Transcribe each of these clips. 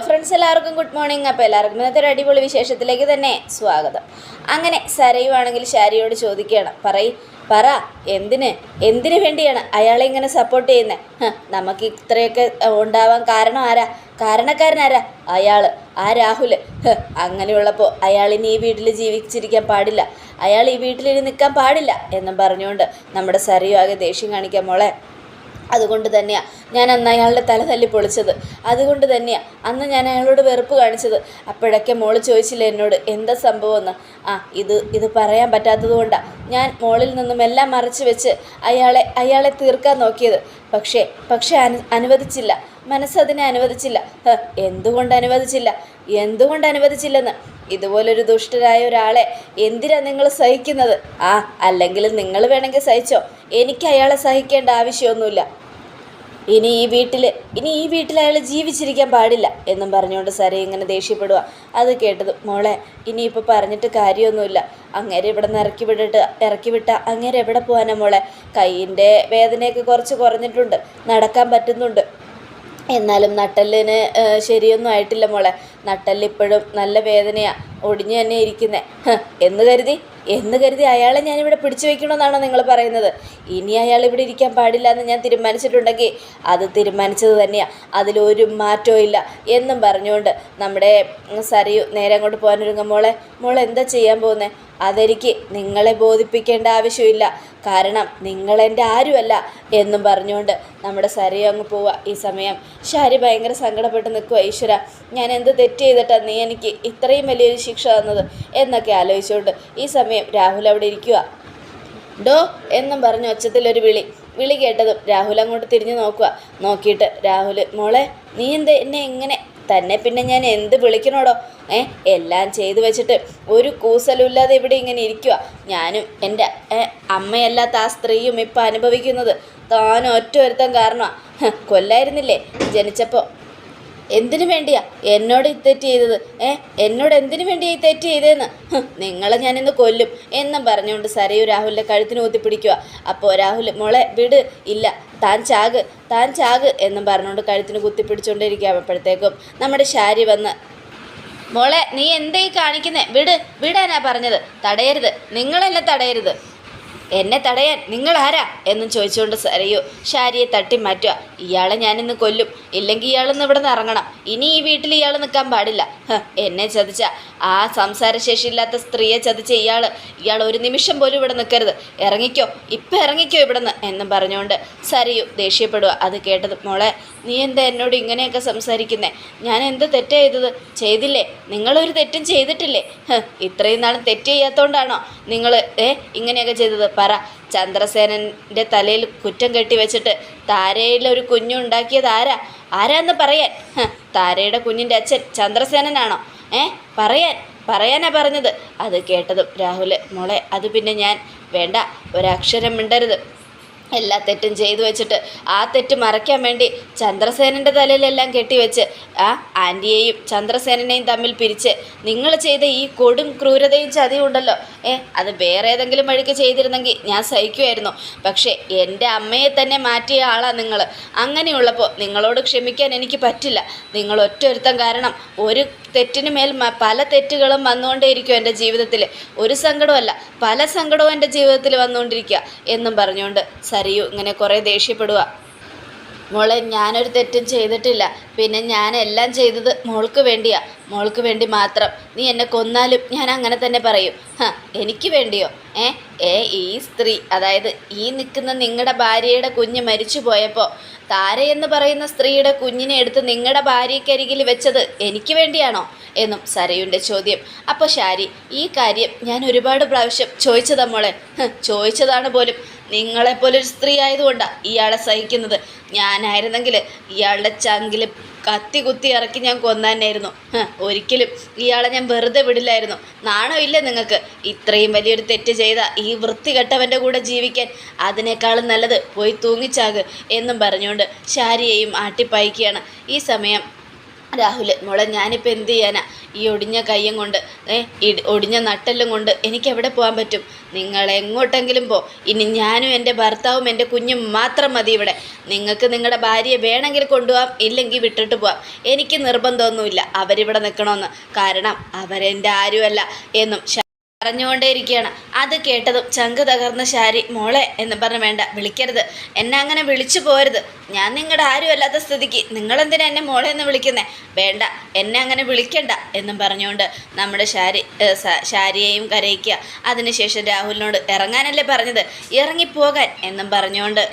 Friends എല്ലാവർക്കും good morning. അപ്പോൾ എല്ലാവർക്കും ഇന്നത്തെ ഒരു അടിപൊളി വിശേഷത്തിലേക്ക് തന്നെ സ്വാഗതം. അങ്ങനെ സരയുവാണെങ്കിൽ ശാരിയോട് ചോദിക്കുകയാണ്, പറ എന്തിനു വേണ്ടിയാണ് അയാളെ ഇങ്ങനെ സപ്പോർട്ട് ചെയ്യുന്നത്? നമുക്ക് ഇത്രയൊക്കെ ഉണ്ടാവാൻ കാരണക്കാരനാരാ? ആ രാഹുൽ. അങ്ങനെയുള്ളപ്പോൾ അയാൾ ഇനി ഈ വീട്ടിൽ ജീവിച്ചിരിക്കാൻ പാടില്ല, അയാൾ ഈ വീട്ടിൽ ഇനി നിൽക്കാൻ പാടില്ല എന്നും പറഞ്ഞുകൊണ്ട് നമ്മുടെ സരയു ആകെ ദേഷ്യം കാണിക്കാൻ. മോളെ, അതുകൊണ്ട് തന്നെയാണ് ഞാൻ അന്ന് അയാളുടെ തല തല്ലി പൊളിച്ചത്, അതുകൊണ്ട് തന്നെയാണ് അന്ന് ഞാൻ അയാളോട് വെറുപ്പ് കാണിച്ചത്. അപ്പോഴൊക്കെ മോള് ചോദിച്ചില്ല എന്നോട് എന്താ സംഭവമെന്ന്. ഇത് പറയാൻ പറ്റാത്തത് കൊണ്ടാണ് ഞാൻ മോളിൽ നിന്നും എല്ലാം മറച്ചു വെച്ച് അയാളെ തീർക്കാൻ നോക്കിയത്. പക്ഷേ അനുവദിച്ചില്ല, മനസ്സതിനെ അനുവദിച്ചില്ല. എന്തുകൊണ്ട് അനുവദിച്ചില്ലെന്ന്. ഇതുപോലൊരു ദുഷ്ടരായ ഒരാളെ എന്തിനാ നിങ്ങൾ സഹിക്കുന്നത്? അല്ലെങ്കിൽ നിങ്ങൾ വേണമെങ്കിൽ സഹിച്ചോ, എനിക്ക് അയാളെ സഹിക്കേണ്ട ആവശ്യമൊന്നുമില്ല. ഇനി ഈ വീട്ടിൽ അയാൾ ജീവിച്ചിരിക്കാൻ പാടില്ല എന്നും പറഞ്ഞുകൊണ്ട് സര ഇങ്ങനെ ദേഷ്യപ്പെടുക. അത് കേട്ടത്, മോളെ ഇനിയിപ്പോൾ പറഞ്ഞിട്ട് കാര്യമൊന്നുമില്ല, അങ്ങേരെ ഇവിടെ നിന്ന് ഇറക്കി വിട്ട അങ്ങേരെ എവിടെ പോകാനാ മോളെ? കൈയിൻ്റെ വേദനയൊക്കെ കുറച്ച് കുറഞ്ഞിട്ടുണ്ട്, നടക്കാൻ പറ്റുന്നുണ്ട്, എന്നാലും നട്ടലിന് ശരിയൊന്നും ആയിട്ടില്ല മോളെ. നട്ടലിപ്പോഴും നല്ല വേദനയാണ്, ഒടിഞ്ഞു തന്നെ ഇരിക്കുന്നത്. എന്ന് കരുതി അയാളെ ഞാനിവിടെ പിടിച്ചു വയ്ക്കണമെന്നാണോ നിങ്ങൾ പറയുന്നത്? ഇനി അയാൾ ഇവിടെ ഇരിക്കാൻ പാടില്ല എന്ന് ഞാൻ തീരുമാനിച്ചിട്ടുണ്ടെങ്കിൽ അത് തീരുമാനിച്ചത് തന്നെയാണ്, അതിലൊരു മാറ്റവും ഇല്ല എന്നും പറഞ്ഞുകൊണ്ട് നമ്മുടെ സരയു നേരെ അങ്ങോട്ട് പോകാനൊരുങ്ങും. മോളെ എന്താ ചെയ്യാൻ പോകുന്നത്? അതെനിക്ക് നിങ്ങളെ ബോധിപ്പിക്കേണ്ട ആവശ്യമില്ല, കാരണം നിങ്ങളെൻ്റെ ആരുമല്ല എന്നും പറഞ്ഞുകൊണ്ട് നമ്മുടെ സരയു അങ്ങ് പോവുക. ഈ സമയം ശാരി ഭയങ്കര സങ്കടപ്പെട്ട് നിൽക്കുക. ഈശ്വര, ഞാൻ എന്ത് തെറ്റ് ചെയ്തിട്ടാണ് നീ എനിക്ക് ഇത്രയും വലിയൊരു ശിക്ഷ തന്നത് എന്നൊക്കെ ആലോചിച്ചുകൊണ്ട് ഈ സമയം രാഹുൽ അവിടെ ഇരിക്കുക. ഡോ എന്നും പറഞ്ഞ് ഒച്ചത്തിലൊരു വിളി കേട്ടതും രാഹുൽ അങ്ങോട്ട് തിരിഞ്ഞു നോക്കിയിട്ട് രാഹുൽ, മോളെ നീ എന്നെ എങ്ങനെ തന്നെ പിന്നെ ഞാൻ എന്ത് വിളിക്കണോടോ? എല്ലാം ചെയ്തു വെച്ചിട്ട് ഒരു കൂസലുമില്ലാതെ ഇവിടെ ഇങ്ങനെ ഇരിക്കുക. ഞാനും എൻ്റെ അമ്മയല്ലാത്ത ആ സ്ത്രീയും ഇപ്പം അനുഭവിക്കുന്നത് താൻ ഒറ്റ ഒരുത്തം കാരണമാണ്. കൊല്ലായിരുന്നില്ലേ ജനിച്ചപ്പോൾ? എന്തിനു വേണ്ടിയാ എന്നോട് ഈ തെറ്റ് ചെയ്തത്? എന്നോട് എന്തിനു വേണ്ടിയാ ഈ തെറ്റ് ചെയ്തതെന്ന്? നിങ്ങളെ ഞാനിന്ന് കൊല്ലും എന്നും പറഞ്ഞുകൊണ്ട് സരയു രാഹുലിൻ്റെ കഴുത്തിന് ഊത്തിപ്പിടിക്കുക. അപ്പോൾ രാഹുൽ, മോളെ വിട്, ഇല്ല താൻ ചാക് എന്നും പറഞ്ഞുകൊണ്ട് കഴുത്തിന് കുത്തിപ്പിടിച്ചുകൊണ്ടിരിക്കുക. അപ്പോഴത്തേക്കും നമ്മുടെ ശാരി വന്ന്, മോളെ നീ എന്തേ കാണിക്കുന്നേ? വിടാനാ പറഞ്ഞത്, തടയരുത്, നിങ്ങളെന്നെ തടയരുത്. എന്നെ തടയാൻ നിങ്ങളാരാ എന്നും ചോദിച്ചുകൊണ്ട് സരയു ശാരിയെ തട്ടി മാറ്റുക. ഇയാളെ ഞാനിന്ന് കൊല്ലും, ഇല്ലെങ്കിൽ ഇയാളിന്ന് ഇവിടെ നിന്ന് ഇറങ്ങണം, ഇനി ഈ വീട്ടിൽ ഇയാൾ നിൽക്കാൻ പാടില്ല. എന്നെ ചതിച്ച ആ സംസാരശേഷിയില്ലാത്ത സ്ത്രീയെ ചതിച്ച ഇയാൾ ഒരു നിമിഷം പോലും ഇവിടെ നിൽക്കരുത്, ഇപ്പം ഇറങ്ങിക്കോ ഇവിടെ നിന്ന് എന്നും പറഞ്ഞുകൊണ്ട് സരയു ദേഷ്യപ്പെടുക. അത് കേട്ടത്, മോളെ നീ എന്താ എന്നോട് ഇങ്ങനെയൊക്കെ സംസാരിക്കുന്നേ? ഞാൻ എന്ത് തെറ്റാ ചെയ്തില്ലേ? നിങ്ങളൊരു തെറ്റും ചെയ്തിട്ടില്ലേ? ഇത്രയും നാളും തെറ്റ് ചെയ്യാത്തതുകൊണ്ടാണോ നിങ്ങൾ ഇങ്ങനെയൊക്കെ ചെയ്തത്? പറ. ചന്ദ്രസേനൻ്റെ തലയിൽ കുറ്റം കെട്ടി വെച്ചിട്ട് താരയിലൊരു കുഞ്ഞുണ്ടാക്കിയത് ആരാന്ന് പറയാൻ? താരയുടെ കുഞ്ഞിൻ്റെ അച്ഛൻ ചന്ദ്രസേനനാണോ? പറയാനാ പറഞ്ഞത്. അത് കേട്ടതും രാഹുൽ, മോളെ അത് പിന്നെ ഞാൻ വേണ്ട, ഒരക്ഷരം മിണ്ടരുത്. എല്ലാ തെറ്റും ചെയ്തു വെച്ചിട്ട് ആ തെറ്റ് മറയ്ക്കാൻ വേണ്ടി ചന്ദ്രസേനൻ്റെ തലയിലെല്ലാം കെട്ടിവെച്ച് ആ ആൻറ്റിയെയും ചന്ദ്രസേനനെയും തമ്മിൽ പിരിച്ച് നിങ്ങൾ ചെയ്ത ഈ കൊടും ക്രൂരതയും ചതിയും ഉണ്ടല്ലോ, അത് വേറെ ഏതെങ്കിലും വഴിക്ക് ചെയ്തിരുന്നെങ്കിൽ ഞാൻ സഹിക്കുമായിരുന്നു. പക്ഷേ എൻ്റെ അമ്മയെ തന്നെ മാറ്റിയ ആളാണ് നിങ്ങൾ. അങ്ങനെയുള്ളപ്പോൾ നിങ്ങളോട് ക്ഷമിക്കാൻ എനിക്ക് പറ്റില്ല. നിങ്ങൾ ഒറ്റൊരുത്തം കാരണം ഒരു തെറ്റിന് മേൽ പല തെറ്റുകളും വന്നുകൊണ്ടേയിരിക്കും എൻ്റെ ജീവിതത്തിൽ. ഒരു സങ്കടമല്ല, പല സങ്കടവും എൻ്റെ ജീവിതത്തിൽ വന്നുകൊണ്ടിരിക്കുക എന്നും പറഞ്ഞുകൊണ്ട് സരയു ഇങ്ങനെ കുറേ ദേഷ്യപ്പെടുക. മോളെ ഞാനൊരു തെറ്റും ചെയ്തിട്ടില്ല, പിന്നെ ഞാനെല്ലാം ചെയ്തത് മോൾക്ക് വേണ്ടി മാത്രം. നീ എന്നെ കൊന്നാലും ഞാൻ അങ്ങനെ തന്നെ പറയും. എനിക്ക് വേണ്ടിയോ? ഈ സ്ത്രീ, അതായത് ഈ നിൽക്കുന്ന നിങ്ങളുടെ ഭാര്യയുടെ കുഞ്ഞ് മരിച്ചു പോയപ്പോൾ താരയെന്ന് പറയുന്ന സ്ത്രീയുടെ കുഞ്ഞിനെ എടുത്ത് നിങ്ങളുടെ ഭാര്യയ്ക്കരികിൽ വെച്ചത് എനിക്ക് വേണ്ടിയാണോ എന്നും സരയുൻ്റെ ചോദ്യം. അപ്പോൾ ശാരി, ഈ കാര്യം ഞാൻ ഒരുപാട് പ്രാവശ്യം ചോദിച്ചതാ മോളെ, ചോദിച്ചതാണ് പോലും. നിങ്ങളെപ്പോലൊരു സ്ത്രീ ആയതുകൊണ്ടാണ് ഇയാളെ സഹിക്കുന്നത്. ഞാനായിരുന്നെങ്കിൽ ഇയാളുടെ ചങ്കിൽ കത്തി കുത്തി ഇറക്കി ഞാൻ കൊന്നാനായിരുന്നു. ഒരിക്കലും ഇയാളെ ഞാൻ വെറുതെ വിടില്ലായിരുന്നു. നാണമില്ല നിങ്ങൾക്ക്? ഇത്രയും വലിയൊരു തെറ്റ് ചെയ്ത ഈ വൃത്തികെട്ടവൻ്റെ കൂടെ ജീവിക്കാൻ അതിനേക്കാളും നല്ലത് പോയി തൂങ്ങിച്ചാക് എന്നും പറഞ്ഞുകൊണ്ട് ശാരിയെയും ആട്ടിപ്പായിക്കുകയാണ്. ഈ സമയം രാഹുൽ മോളെ ഞാനിപ്പോൾ എന്ത് ചെയ്യാനാ ഈ ഒടിഞ്ഞ കയ്യും കൊണ്ട് ഒടിഞ്ഞ നട്ടെല്ലും കൊണ്ട് എനിക്ക് എവിടെ പോകാൻ പറ്റും? നിങ്ങൾ എങ്ങോട്ടെങ്കിലും പോ. ഇനി ഞാനും എൻ്റെ ഭർത്താവും എൻ്റെ കുഞ്ഞും മാത്രം മതി ഇവിടെ. നിങ്ങൾക്ക് നിങ്ങളുടെ ഭാര്യയെ വേണമെങ്കിൽ കൊണ്ടുപോകാം, ഇല്ലെങ്കിൽ വിട്ടിട്ട് പോവാം. എനിക്ക് നിർബന്ധമൊന്നുമില്ല അവരിവിടെ നിൽക്കണമെന്ന്. കാരണം അവരെൻ്റെ ആരുമല്ല എന്നും പറഞ്ഞുകൊണ്ടേയിരിക്കുകയാണ്. അത് കേട്ടതും ചങ്ക് തകർന്ന ശാരി മോളെ എന്ന് പറഞ്ഞ് വേണ്ട വിളിക്കരുത്, എന്നെ അങ്ങനെ വിളിച്ചു പോരുത്. ഞാൻ നിങ്ങളുടെ ആരും അല്ലാത്ത സ്ഥിതിക്ക് നിങ്ങളെന്തിനാ എന്നെ മോളെ എന്ന് വിളിക്കുന്നേ? വേണ്ട, എന്നെ അങ്ങനെ വിളിക്കണ്ട എന്നും പറഞ്ഞുകൊണ്ട് നമ്മുടെ ശാരിയെയും കരയിക്കുക. അതിനുശേഷം രാഹുലിനോട് ഇറങ്ങാനല്ലേ പറഞ്ഞത്, ഇറങ്ങിപ്പോകാൻ എന്നും പറഞ്ഞുകൊണ്ട്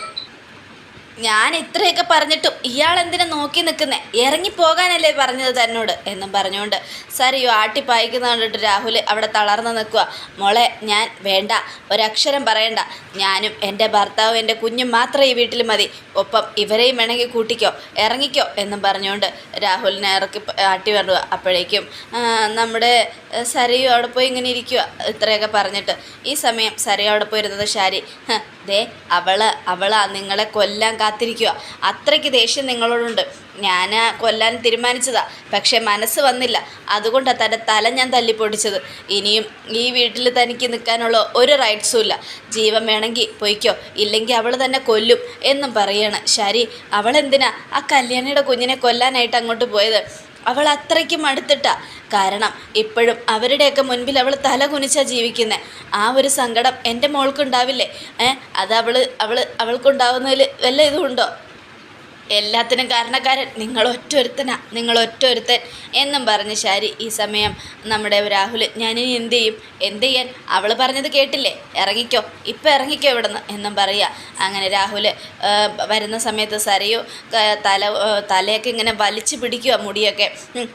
ഞാൻ ഇത്രയൊക്കെ പറഞ്ഞിട്ടും ഇയാൾ എന്തിനാ നോക്കി നിൽക്കുന്നേ? ഇറങ്ങിപ്പോകാനല്ലേ പറഞ്ഞത് തന്നോട് എന്നും പറഞ്ഞുകൊണ്ട് സരിയോ ആട്ടിപ്പായിക്കുന്ന കണ്ടിട്ട് രാഹുൽ അവിടെ തളർന്ന് നിൽക്കുക. മോളെ ഞാൻ വേണ്ട, ഒരക്ഷരം പറയണ്ട. ഞാനും എൻ്റെ ഭർത്താവും എൻ്റെ കുഞ്ഞും മാത്രം ഈ വീട്ടിൽ മതി. ഒപ്പം ഇവരെയും വേണമെങ്കിൽ കൂട്ടിക്കോ, ഇറങ്ങിക്കോ എന്നും പറഞ്ഞുകൊണ്ട് രാഹുലിനെ ആട്ടി വരുക. അപ്പോഴേക്കും നമ്മുടെ സരിയോ അവിടെ പോയി ഇങ്ങനെ ഇരിക്കുക ഇത്രയൊക്കെ പറഞ്ഞിട്ട്. ഈ സമയം സരിയോ അവിടെ പോയിരുന്നത് ശാരി ദേ അവളാ നിങ്ങളെ കൊല്ലാൻ കാത്തിരിക്കുക. അത്രയ്ക്ക് ദേഷ്യം നിങ്ങളോടുണ്ട്. ഞാൻ കൊല്ലാൻ തീരുമാനിച്ചതാ, പക്ഷേ മനസ്സ് വന്നില്ല. അതുകൊണ്ടാണ് തൻ്റെ തല ഞാൻ തല്ലിപ്പൊടിച്ചത്. ഇനിയും ഈ വീട്ടിൽ തനിക്ക് നിൽക്കാനുള്ള ഒരു റൈറ്റ്സും ഇല്ല. ജീവൻ വേണമെങ്കിൽ പൊയ്ക്കോ, ഇല്ലെങ്കിൽ അവൾ തന്നെ കൊല്ലും എന്നും പറയാണ്. ശരി, അവളെന്തിനാ ആ കല്യാണിയുടെ കുഞ്ഞിനെ കൊല്ലാനായിട്ട് അങ്ങോട്ട് പോയത്? അവൾ അത്രയ്ക്കും അടുത്തിട്ടാ. കാരണം ഇപ്പോഴും അവരുടെയൊക്കെ മുൻപിൽ അവൾ തല കുനിച്ചാണ് ജീവിക്കുന്നത്. ആ ഒരു സങ്കടം എൻ്റെ മോൾക്കുണ്ടാവില്ലേ? അത് അവൾക്കുണ്ടാവുന്നതിൽ വല്ല ഇതുമുണ്ടോ? എല്ലാത്തിനും കാരണക്കാരൻ നിങ്ങൾ ഒറ്റൊരുത്തൻ എന്നും പറഞ്ഞ് ശാരി ഈ സമയം നമ്മുടെ രാഹുൽ ഞാനിനി എന്ത് ചെയ്യാൻ അവൾ പറഞ്ഞത് കേട്ടില്ലേ, ഇറങ്ങിക്കോ, ഇപ്പം ഇറങ്ങിക്കോ ഇവിടെ നിന്ന് എന്നും പറയുക. അങ്ങനെ രാഹുൽ വരുന്ന സമയത്ത് സരയോ തലയൊക്കെ ഇങ്ങനെ വലിച്ചു പിടിക്കുക, മുടിയൊക്കെ.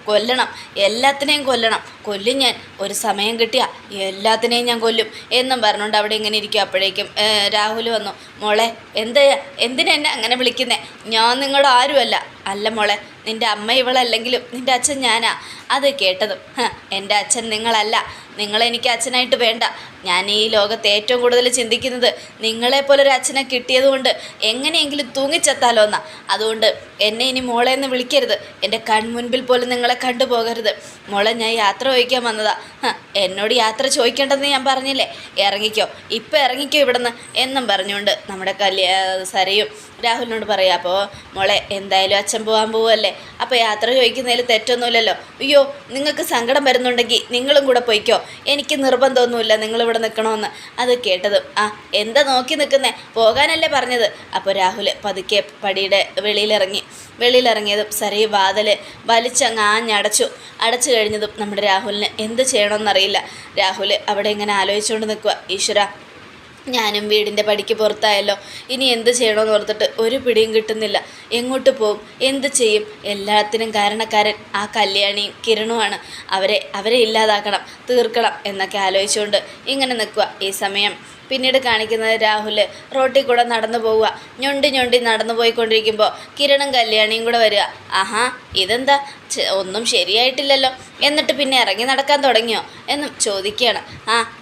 കൊല്ലണം, എല്ലാത്തിനെയും കൊല്ലും ഞാൻ. ഒരു സമയം കിട്ടിയ എല്ലാത്തിനെയും ഞാൻ കൊല്ലും എന്നും പറഞ്ഞുകൊണ്ട് അവിടെ ഇങ്ങനെ ഇരിക്കും. അപ്പോഴേക്കും രാഹുൽ വന്നു. മോളെ എന്തിനാ എന്നെ അങ്ങനെ വിളിക്കുന്നേ? ഞാൻ നിങ്ങളുടെ ആരുമല്ല. അല്ല മോളെ, നിൻ്റെ അമ്മ ഇവളല്ലെങ്കിലും നിൻ്റെ അച്ഛൻ ഞാനാ. അത് കേട്ടതും എൻ്റെ അച്ഛൻ നിങ്ങളല്ല, നിങ്ങളെനിക്ക് അച്ഛനായിട്ട് വേണ്ട. ഞാൻ ഈ ലോകത്ത് ഏറ്റവും കൂടുതൽ ചിന്തിക്കുന്നത് നിങ്ങളെപ്പോലൊരു അച്ഛനെ കിട്ടിയതുകൊണ്ട് എങ്ങനെയെങ്കിലും തൂങ്ങിച്ചെത്താലോ എന്നാ. അതുകൊണ്ട് എന്നെ ഇനി മോളെ എന്ന് വിളിക്കരുത്. എൻ്റെ കൺമുൻപിൽ പോലും നിങ്ങളെ കണ്ടുപോകരുത്. മോളെ ഞാൻ യാത്ര ചോദിക്കാൻ വന്നതാ. എന്നോട് യാത്ര ചോദിക്കേണ്ടെന്ന് ഞാൻ പറഞ്ഞില്ലേ? ഇറങ്ങിക്കോ, ഇപ്പം ഇറങ്ങിക്കോ ഇവിടുന്ന് എന്നും പറഞ്ഞുകൊണ്ട് നമ്മുടെ സരയും രാഹുലിനോട് പറയാം. അപ്പോൾ മോളെ എന്തായാലും അച്ഛൻ പോകാൻ പോവുമല്ലേ, അപ്പോൾ യാത്ര ചോദിക്കുന്നതിൽ തെറ്റൊന്നുമില്ലല്ലോ. അയ്യോ, നിങ്ങൾക്ക് സങ്കടം വരുന്നുണ്ടെങ്കിൽ നിങ്ങളും കൂടെ പോയിക്കോ, എനിക്ക് നിർബന്ധമൊന്നുമില്ല നിങ്ങളിവിടെ നിൽക്കണമെന്ന്. അത് കേട്ടതും എന്താ നോക്കി നിൽക്കുന്നേ, പോകാനല്ലേ പറഞ്ഞത്. അപ്പോൾ രാഹുൽ പതുക്കെ പടിയുടെ വെളിയിലിറങ്ങിയതും സരി വാതിൽ വലിച്ചങ്ങ് അടച്ചു കഴിഞ്ഞതും നമ്മുടെ രാഹുലിന് എന്ത് ചെയ്യണമെന്നറിയില്ല. രാഹുൽ അവിടെ ഇങ്ങനെ ആലോചിച്ചുകൊണ്ട് നിൽക്കുക. ഈശ്വര, ഞാനും വീടിൻ്റെ പടിക്ക് പുറത്തായല്ലോ, ഇനി എന്ത് ചെയ്യണമെന്ന് ഓർത്തിട്ട് ഒരു പിടിയും കിട്ടുന്നില്ല. എങ്ങോട്ട് പോകും, എന്ത് ചെയ്യും? എല്ലാത്തിനും കാരണക്കാരൻ ആ കല്യാണിയും കിരണുമാണ്. അവരെ ഇല്ലാതാക്കണം, തീർക്കണം എന്നൊക്കെ ആലോചിച്ചുകൊണ്ട് ഇങ്ങനെ നിൽക്കുക. ഈ സമയം പിന്നീട് കാണിക്കുന്നത് രാഹുൽ റോട്ടിൽ കൂടെ നടന്നു പോവുക. ഞൊണ്ടി നടന്നു പോയിക്കൊണ്ടിരിക്കുമ്പോൾ കിരണും കല്യാണിയും കൂടെ വരിക. ആഹാ, ഇതെന്താ ഒന്നും ശരിയായിട്ടില്ലല്ലോ, എന്നിട്ട് പിന്നെ ഇറങ്ങി നടക്കാൻ തുടങ്ങിയോ എന്നും ചോദിക്കുകയാണ്.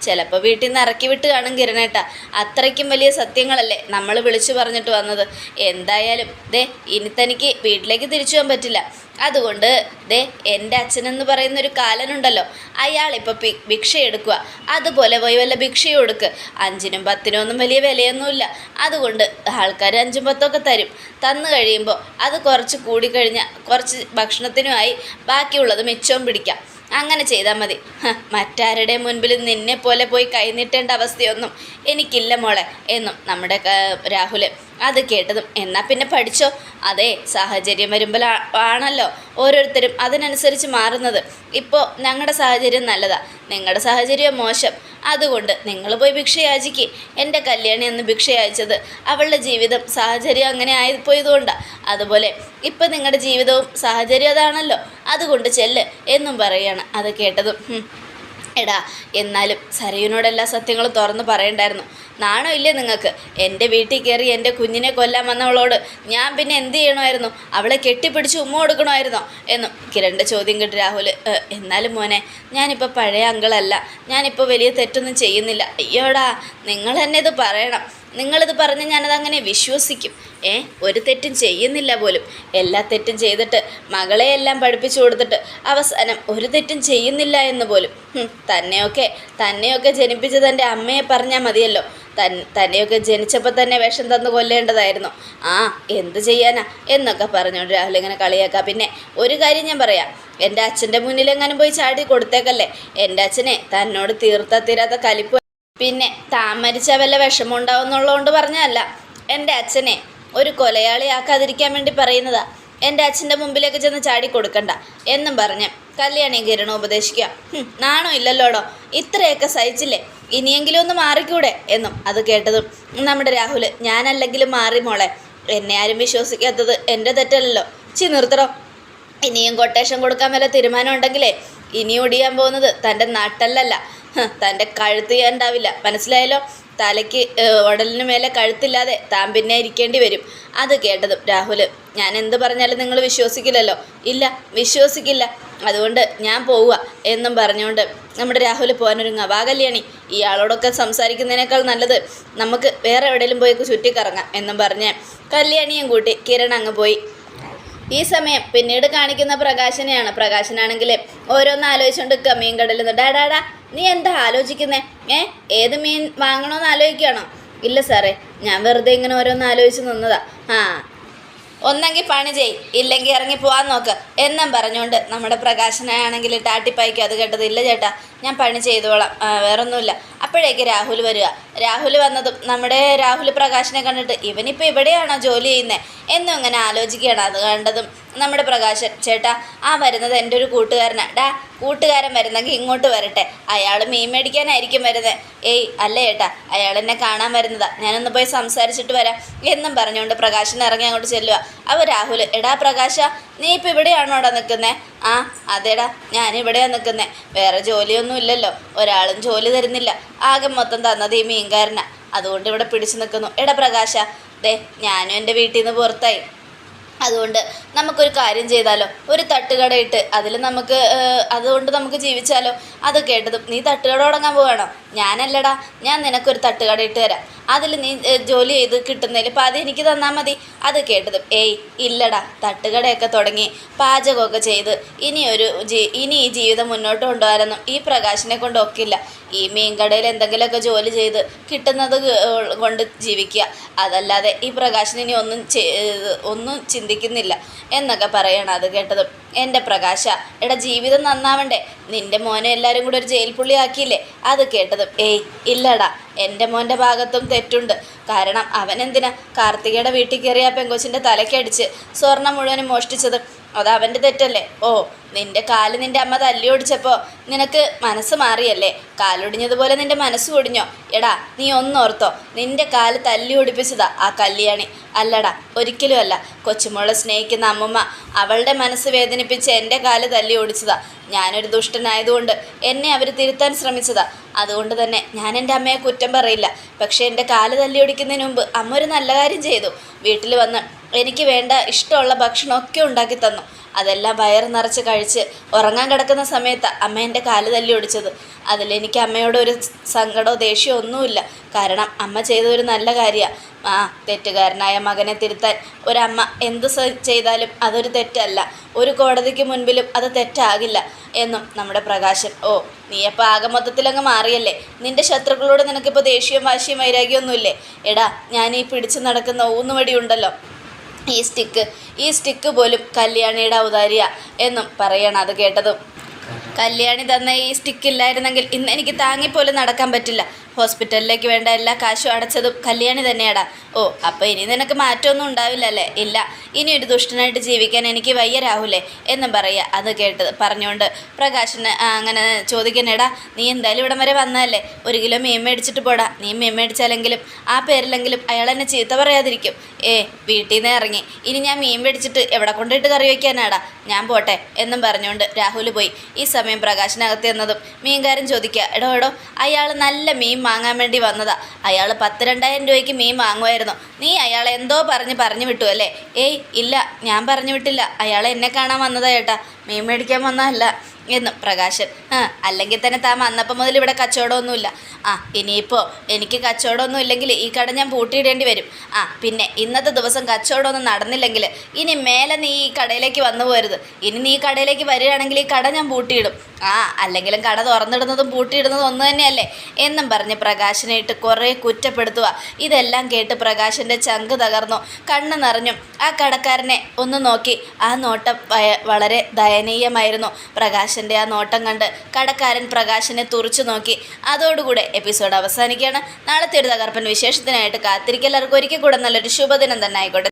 ചിലപ്പോൾ വീട്ടിൽ നിന്ന് ഇറക്കി വിട്ട് കാണും കിരണേട്ട. അത്രയ്ക്കും വലിയ സത്യങ്ങളല്ലേ നമ്മൾ വിളിച്ചു പറഞ്ഞിട്ട് വന്നത്. എന്തായാലും ഇനി തനിക്ക് വീട്ടിലേക്ക് തിരിച്ചു പോകാൻ പറ്റില്ല. അതുകൊണ്ട് എൻ്റെ അച്ഛനെന്ന് പറയുന്നൊരു കാലനുണ്ടല്ലോ, അയാളിപ്പോൾ ഭിക്ഷ എടുക്കുക. അതുപോലെ പോയി വല്ല ഭിക്ഷയും എടുക്ക്. 5-നും 10-നും ഒന്നും വലിയ വിലയൊന്നുമില്ല. അതുകൊണ്ട് ആൾക്കാർ 5-ഉം 10-ഒക്കെ തരും. തന്നു കഴിയുമ്പോൾ അത് കുറച്ച് കൂടിക്കഴിഞ്ഞാൽ കുറച്ച് ഭക്ഷണത്തിനുമായി ബാക്കിയുള്ളത് മിച്ചവും പിടിക്കാം. അങ്ങനെ ചെയ്താൽ മതി. മറ്റാരുടെ മുൻപിൽ നിന്നെ പോലെ പോയി കൈനീട്ടേണ്ട അവസ്ഥയൊന്നും എനിക്കില്ല മോളെ എന്നും നമ്മുടെ രാഹുൽ. അത് കേട്ടതും എന്നാൽ പിന്നെ പഠിച്ചോ. അതെ, സാഹചര്യം വരുമ്പോൾ ആണല്ലോ ഓരോരുത്തരും അതിനനുസരിച്ച് മാറുന്നത്. ഇപ്പോൾ ഞങ്ങളുടെ സാഹചര്യം നല്ലതാ, നിങ്ങളുടെ സാഹചര്യം മോശം. അതുകൊണ്ട് നിങ്ങൾ പോയി ഭിക്ഷ യാചിക്ക്. എൻ്റെ കല്യാണി എന്ന് ഭിക്ഷ യാചിച്ചത് അവളുടെ ജീവിതം സാഹചര്യം അങ്ങനെ ആയിപ്പോയതുകൊണ്ടാണ്. അതുപോലെ ഇപ്പം നിങ്ങളുടെ ജീവിതവും സാഹചര്യം അതാണല്ലോ, അതുകൊണ്ട് ചെല്ല് എന്നും പറയുകയാണ്. അത് കേട്ടതും എടാ, എന്നാലും സരയുനോട് എല്ലാ സത്യങ്ങളും തുറന്ന് പറയണ്ടായിരുന്നു. നാണോ ഇല്ലേ നിങ്ങൾക്ക്? എൻ്റെ വീട്ടിൽ കയറി എൻ്റെ കുഞ്ഞിനെ കൊല്ലാൻ വന്നവളോട് ഞാൻ പിന്നെ എന്ത് ചെയ്യണമായിരുന്നു? അവളെ കെട്ടിപ്പിടിച്ച് ഉമ്മ കൊടുക്കണമായിരുന്നോ എന്നും കിരണിൻ്റെ ചോദ്യം കേട്ട് രാഹുൽ എന്നാലും മോനെ, ഞാനിപ്പോൾ പഴയ അങ്കിളല്ല, ഞാനിപ്പോൾ വലിയ തെറ്റൊന്നും ചെയ്യുന്നില്ല. അയ്യോടാ, നിങ്ങൾ തന്നെ ഇത് പറയണം. നിങ്ങളിത് പറഞ്ഞ് ഞാനതങ്ങനെ വിശ്വസിക്കും. ഒരു തെറ്റും ചെയ്യുന്നില്ല പോലും. എല്ലാ തെറ്റും ചെയ്തിട്ട് മകളെയെല്ലാം പഠിപ്പിച്ചു കൊടുത്തിട്ട് അവസാനം ഒരു തെറ്റും ചെയ്യുന്നില്ല എന്ന് പോലും. തന്നെയൊക്കെ ജനിപ്പിച്ച് തൻ്റെ അമ്മയെ പറഞ്ഞാൽ മതിയല്ലോ. തന്നെയൊക്കെ ജനിച്ചപ്പോൾ തന്നെ വിഷം തന്നു കൊല്ലേണ്ടതായിരുന്നു. എന്ത് ചെയ്യാനാ എന്നൊക്കെ പറഞ്ഞുകൊണ്ട് രാഹുൽ ഇങ്ങനെ കളിയാക്കാം. പിന്നെ ഒരു കാര്യം ഞാൻ പറയാം, എൻ്റെ അച്ഛൻ്റെ മുന്നിലെങ്ങാനും പോയി ചാടി കൊടുത്തേക്കല്ലേ. എൻ്റെ അച്ഛനെ തന്നോട് തീരാത്ത കലിപ്പ്. പിന്നെ താൻ മരിച്ച വല്ല വിഷമമുണ്ടാവും എന്നുള്ളതുകൊണ്ട് പറഞ്ഞതല്ല. എൻ്റെ അച്ഛനെ ഒരു കൊലയാളിയാക്കാതിരിക്കാൻ വേണ്ടി പറയുന്നതാ. എൻ്റെ അച്ഛൻ്റെ മുമ്പിലേക്ക് ചെന്ന് ചാടി കൊടുക്കണ്ട എന്നും പറഞ്ഞ് കല്യാണി കിരണ ഉപദേശിക്കുക. നാണോ ഇല്ലല്ലോടോ, ഇത്രയൊക്കെ സഹിച്ചില്ലേ, ഇനിയെങ്കിലും ഒന്ന് മാറിക്കൂടെ എന്നും. അത് കേട്ടതും നമ്മുടെ രാഹുൽ, ഞാനല്ലെങ്കിലും മാറി മോളെ, എന്നെ ആരും വിശ്വസിക്കാത്തത് എൻ്റെ തെറ്റല്ലല്ലോ. നിർത്തടോ. ഇനിയും കൊട്ടേഷൻ കൊടുക്കാൻ വല്ല തീരുമാനം ഉണ്ടെങ്കിലേ ഇനി ഒടിയാൻ പോകുന്നത് തൻ്റെ നട്ടല്ലല്ല, തൻ്റെ കഴുത്ത് ചെയ്യാണ്ടാവില്ല. മനസ്സിലായല്ലോ? തലയ്ക്ക് ഉടലിന് മേലെ കഴുത്തില്ലാതെ താൻ പിന്നെ ഇരിക്കേണ്ടി വരും. അത് കേട്ടതും രാഹുൽ, ഞാൻ എന്ത് പറഞ്ഞാലും നിങ്ങൾ വിശ്വസിക്കില്ലല്ലോ. ഇല്ല, വിശ്വസിക്കില്ല, അതുകൊണ്ട് ഞാൻ പോവുക എന്നും പറഞ്ഞുകൊണ്ട് നമ്മുടെ രാഹുൽ പോകാനൊരുങ്ങുക. വാ കല്യാണി, ഇയാളോടൊക്കെ സംസാരിക്കുന്നതിനേക്കാൾ നല്ലത് നമുക്ക് വേറെ എവിടെയെങ്കിലും പോയി ചുറ്റിക്കറങ്ങാം എന്നും പറഞ്ഞ് കല്യാണിയും കൂട്ടി കിരൺ അങ്ങ് പോയി. ഈ സമയം പിന്നീട് കാണിക്കുന്ന പ്രകാശനെയാണ്. പ്രകാശനാണെങ്കിൽ ഓരോന്ന് ആലോചിച്ചുകൊണ്ട് മീൻ കടലിൽ നിന്ന് ഡാ നീ എന്താ ആലോചിക്കുന്നേ? ഏത് മീൻ വാങ്ങണമെന്ന് ആലോചിക്കുകയാണോ? ഇല്ല സാറേ, ഞാൻ വെറുതെ ഇങ്ങനെ ഓരോന്ന് ആലോചിച്ച് നിന്നതാ. ഒന്നെങ്കിൽ പണി ചെയ്, ഇല്ലെങ്കിൽ ഇറങ്ങി പോകാൻ നോക്ക് എന്നും പറഞ്ഞുകൊണ്ട് നമ്മുടെ പ്രകാശനാണെങ്കിൽ ടാട്ടിപ്പായിക്കും. അത് കേട്ടത്, ഇല്ല ചേട്ടാ, ഞാൻ പണി ചെയ്തോളാം, വേറൊന്നുമില്ല. അപ്പോഴേക്ക് രാഹുൽ വരിക. രാഹുൽ വന്നതും നമ്മുടെ രാഹുൽ പ്രകാശനെ കണ്ടിട്ട് ഇവനിപ്പോൾ ഇവിടെയാണോ ജോലി ചെയ്യുന്നത് എന്നും ഇങ്ങനെ ആലോചിക്കുകയാണ്. അത് കണ്ടതും നമ്മുടെ പ്രകാശൻ, ചേട്ടാ വരുന്നത് എൻ്റെ ഒരു കൂട്ടുകാരനാണ്. കൂട്ടുകാരൻ വരുന്നെങ്കിൽ ഇങ്ങോട്ട് വരട്ടെ, അയാൾ മീൻ മേടിക്കാനായിരിക്കും വരുന്നത്. അല്ല ചേട്ടാ, അയാൾ എന്നെ കാണാൻ വരുന്നതാ, ഞാനൊന്ന് പോയി സംസാരിച്ചിട്ട് വരാം എന്നും പറഞ്ഞുകൊണ്ട് പ്രകാശൻ ഇറങ്ങി അങ്ങോട്ട് ചെല്ലുക. രാഹുൽ, എടാ പ്രകാശ, നീ ഇപ്പം ഇവിടെയാണോടാ നിൽക്കുന്നേ? അതേടാ, ഞാനിവിടെയാണ് നിൽക്കുന്നത്, വേറെ ജോലിയൊന്നും ഇല്ലല്ലോ, ഒരാളും ജോലി തരുന്നില്ല, ആകെ മൊത്തം തന്നത് ഈ മീൻകാരനാ, അതുകൊണ്ട് ഇവിടെ പിടിച്ചു നിൽക്കുന്നു. എടാ പ്രകാശ, ഞാനും എൻ്റെ വീട്ടിൽ നിന്ന് പുറത്തായി, അതുകൊണ്ട് നമുക്കൊരു കാര്യം ചെയ്താലോ, ഒരു തട്ടുകടയിട്ട് അതുകൊണ്ട് നമുക്ക് ജീവിച്ചാലോ. അത് കേട്ടതും, നീ തട്ടുകട തുടങ്ങാൻ പോവാണോ? ഞാനല്ലടാ, ഞാൻ നിനക്കൊരു തട്ടുകട ഇട്ട് തരാം, അതിൽ നീ ജോലി ചെയ്ത് കിട്ടുന്നതിൽ പാതി എനിക്ക് തന്നാൽ മതി. അത് കേട്ടതും, ഇല്ലടാ, തട്ടുകടയൊക്കെ തുടങ്ങി പാചകമൊക്കെ ചെയ്ത് ഇനി ഈ ജീവിതം മുന്നോട്ട് കൊണ്ടുപോകാനൊന്നും ഈ പ്രകാശനെ കൊണ്ട് ഒക്കില്ല. ഈ മീൻകടയിൽ എന്തെങ്കിലുമൊക്കെ ജോലി ചെയ്ത് കിട്ടുന്നത് കൊണ്ട് ജീവിക്കുക, അതല്ലാതെ ഈ പ്രകാശന് ഇനി ഒന്നും ചിന്തിക്കുന്നില്ല എന്നൊക്കെ പറയണം. അത് കേട്ടതും, എൻ്റെ പ്രകാശ, ജീവിതം നന്നാവണ്ടേ, നിൻ്റെ മോനെ എല്ലാവരും കൂടെ ഒരു ജയിൽ പുള്ളി ആക്കിയില്ലേ. അത് കേട്ടതും, ഇല്ലടാ, എൻ്റെ മോൻ്റെ ഭാഗത്തും തെറ്റുണ്ട്. കാരണം അവനെന്തിനാ കാർത്തികയുടെ വീട്ടിൽ കയറിയ പെങ്കൊച്ചിൻ്റെ തലയ്ക്കടിച്ച് സ്വർണം മുഴുവനും മോഷ്ടിച്ചത്? അത് അവൻ്റെ തെറ്റല്ലേ? നിൻ്റെ കാല് നിൻ്റെ അമ്മ തല്ലി ഒടിച്ചപ്പോൾ നിനക്ക് മനസ്സ് മാറിയല്ലേ? കാലൊടിഞ്ഞതുപോലെ നിൻ്റെ മനസ്സ് ഒടിഞ്ഞോ? നീ ഒന്നോർത്തോ, നിൻ്റെ കാല് തല്ലി ഒടിപ്പിച്ചതാ ആ കല്യാണി, അല്ലടാ, ഒരിക്കലും അല്ല. കൊച്ചുമോളെ സ്നേഹിക്കുന്ന അമ്മമ്മ അവളുടെ മനസ്സ് വേദനിപ്പിച്ച് എൻ്റെ കാല് തല്ലി ഓടിച്ചതാ. ഞാനൊരു ദുഷ്ടനായതുകൊണ്ട് എന്നെ അവർ തിരുത്താൻ ശ്രമിച്ചതാ. അതുകൊണ്ട് തന്നെ ഞാൻ എൻ്റെ അമ്മയെ കുറ്റം പറയില്ല. പക്ഷേ എൻ്റെ കാല് തല്ലി ഒടിക്കുന്നതിന് മുമ്പ് അമ്മ ഒരു നല്ല കാര്യം ചെയ്തു. വീട്ടിൽ വന്ന് എനിക്ക് വേണ്ട ഇഷ്ടമുള്ള ഭക്ഷണമൊക്കെ ഉണ്ടാക്കി തന്നു. അതെല്ലാം വയറ് നിറച്ച് കഴിച്ച് ഉറങ്ങാൻ കിടക്കുന്ന സമയത്ത് അമ്മ എൻ്റെ കാല് തല്ലി ഒടിച്ചത്. അതിലെനിക്ക് അമ്മയോട് ഒരു സങ്കടമോ ദേഷ്യമോ ഒന്നുമില്ല. കാരണം അമ്മ ചെയ്തൊരു നല്ല കാര്യമാണ്. തെറ്റുകാരനായ മകനെ തിരുത്താൻ ഒരമ്മ എന്ത് ചെയ്താലും അതൊരു തെറ്റല്ല, ഒരു കോടതിക്ക് മുൻപിലും അത് തെറ്റാകില്ല എന്നും നമ്മുടെ പ്രകാശൻ. നീയപ്പോൾ ആകെ മൊത്തത്തിലങ്ങ് മാറിയല്ലേ? നിൻ്റെ ശത്രുക്കളോട് നിനക്കിപ്പോൾ ദേഷ്യവും വാശിയും വൈരാഗ്യമൊന്നുമില്ലേ? ഞാൻ ഈ പിടിച്ചു നടക്കുന്ന ഊന്നുവടി ഉണ്ടല്ലോ, ഈ സ്റ്റിക്ക് പോലും കല്യാണിയുടെ ഔദാര്യ എന്നും പറയണം. അത് കേട്ടതും, കല്യാണി തന്ന ഈ സ്റ്റിക്കില്ലായിരുന്നെങ്കിൽ ഇന്ന് എനിക്ക് താങ്ങിപ്പോലും നടക്കാൻ പറ്റില്ല. ഹോസ്പിറ്റലിലേക്ക് വേണ്ട എല്ലാ കാശും അടച്ചതും കല്യാണി തന്നെയാടാ. അപ്പോൾ ഇനി നിനക്ക് മാറ്റമൊന്നും ഉണ്ടാവില്ലല്ലേ? ഇല്ല, ഇനി ഒരു ദുഷ്ടനായിട്ട് ജീവിക്കാൻ എനിക്ക് വയ്യ രാഹുലേ എന്നും പറയുക. അത് പറഞ്ഞുകൊണ്ട് പ്രകാശന് അങ്ങനെ ചോദിക്കാനേടാ, നീ എന്തായാലും ഇവിടം വരെ വന്നതല്ലേ, 1 കിലോ മീൻ മേടിച്ചിട്ട് പോടാ. നീ മീൻ മേടിച്ചാലെങ്കിലും ആ പേരിലെങ്കിലും അയാൾ എന്നെ ചീത്ത പറയാതിരിക്കും. വീട്ടിൽ നിന്ന് ഇറങ്ങി, ഇനി ഞാൻ മീൻ മേടിച്ചിട്ട് എവിടെ കൊണ്ടിട്ട് കറി വയ്ക്കാനാടാ, ഞാൻ പോട്ടെ എന്നും പറഞ്ഞുകൊണ്ട് രാഹുൽ പോയി. ഈ സമയം പ്രകാശനകത്ത് എന്നതും മീൻകാരൻ ചോദിക്കുക, എടോ അയാൾ നല്ല മീൻ വാങ്ങാൻ വേണ്ടി വന്നതാ, അയാൾ 10,000-2000 രൂപയ്ക്ക് മീൻ വാങ്ങുമായിരുന്നു, നീ അയാളെ എന്തോ പറഞ്ഞു വിട്ടു അല്ലേ? ഇല്ല, ഞാൻ പറഞ്ഞു വിട്ടില്ല, അയാൾ എന്നെ കാണാൻ വന്നതാ ചേട്ടാ, മീൻ മേടിക്കാൻ വന്നതല്ല. എന്നും പ്രകാശൻ. അല്ലെങ്കിൽ തന്നെ താൻ വന്നപ്പോൾ മുതൽ ഇവിടെ കച്ചവടമൊന്നുമില്ല. ഇനിയിപ്പോൾ എനിക്ക് കച്ചവടമൊന്നും ഇല്ലെങ്കിൽ ഈ കട ഞാൻ പൂട്ടിയിടേണ്ടി വരും. പിന്നെ ഇന്നത്തെ ദിവസം കച്ചവടമൊന്നും നടന്നില്ലെങ്കിൽ ഇനി മേലെ നീ ഈ കടയിലേക്ക് വന്നു പോരുത്. ഇനി നീ ഈ കടയിലേക്ക് വരികയാണെങ്കിൽ ഈ കട ഞാൻ പൂട്ടിയിടും. അല്ലെങ്കിലും കട തുറന്നിടുന്നതും പൂട്ടിയിടുന്നതും ഒന്ന് തന്നെയല്ലേ എന്നും പറഞ്ഞ് പ്രകാശനെ ഇട്ട് കുറേ കുറ്റപ്പെടുത്തുക. ഇതെല്ലാം കേട്ട് പ്രകാശൻ്റെ ചങ്ക് തകർന്നു, കണ്ണ് നിറഞ്ഞു. ആ കടക്കാരനെ ഒന്ന് നോക്കി. ആ നോട്ടം വളരെ ദയനീയമായിരുന്നു. പ്രകാശൻ്റെ ആ നോട്ടം കണ്ട് കടക്കാരൻ പ്രകാശനെ തുറിച്ചു നോക്കി. അതോടുകൂടെ എപ്പിസോഡ് അവസാനിക്കുകയാണ്. നാളത്തെ ഒരു തകർപ്പൻ വിശേഷത്തിനായിട്ട് കാത്തിരിക്കുക. എല്ലാവർക്കും ഒരിക്കൽ കൂടെ നല്ലൊരു ശുഭദിനം തന്നെ ആയിക്കോട്ടെ.